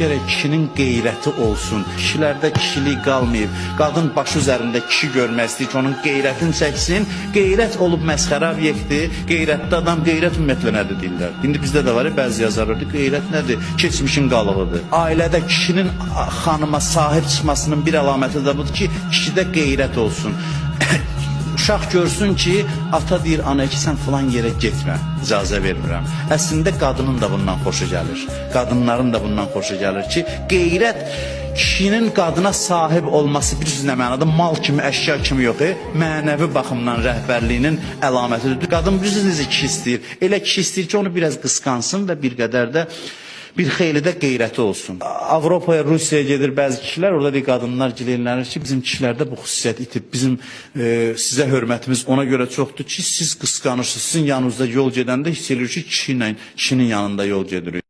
gərək kişinin qeyrəti olsun. Kişilərdə kişilik qalmayıb. Qadın başı üzərində kişi görmək istəyir ki, onun qeyrətini çəksin. Qeyrət olub məsxərə obyekti. Qeyrətli adam, qeyrət ümumiyyətlə nədir deyirlər. İndi bizdə də var ya, bəzi yazarlar, qeyrət nədir? Keçmişin qalığıdır. Ailədə kişinin xanıma sahib çıxmasının bir əlaməti də budur ki, kişidə qeyrət olsun. Uşaq görsün ki, ata deyir, ana ki, sən filan yerə getmə, icazə vermirəm. Əslində qadının da bundan xoşu gəlir. Qadınların da bundan xoşu gəlir ki, qeyrət kişinin qadına sahib olması bir cüzünə mənada mal kimi, əşya kimi yox, mənəvi baxımdan rəhbərliyinin əlamətidir. Qadın bir cüzünüzü kişi istəyir. Elə kişi istəyir ki, onu biraz qısqansın və bir qədər də bir xeyli də qeyrəti olsun. Avropaya, Rusiyaya gedir bəzi kişilər, orada bir qadınlar gilirlənir ki, bizim kişilərdə bu xüsusiyyət itib, bizim sizə hörmətimiz ona görə çoxdur ki, siz qısqanırsınız, sizin yanınızda yol gedəndə hiss edilir ki, kişinin yanında yol gedirik.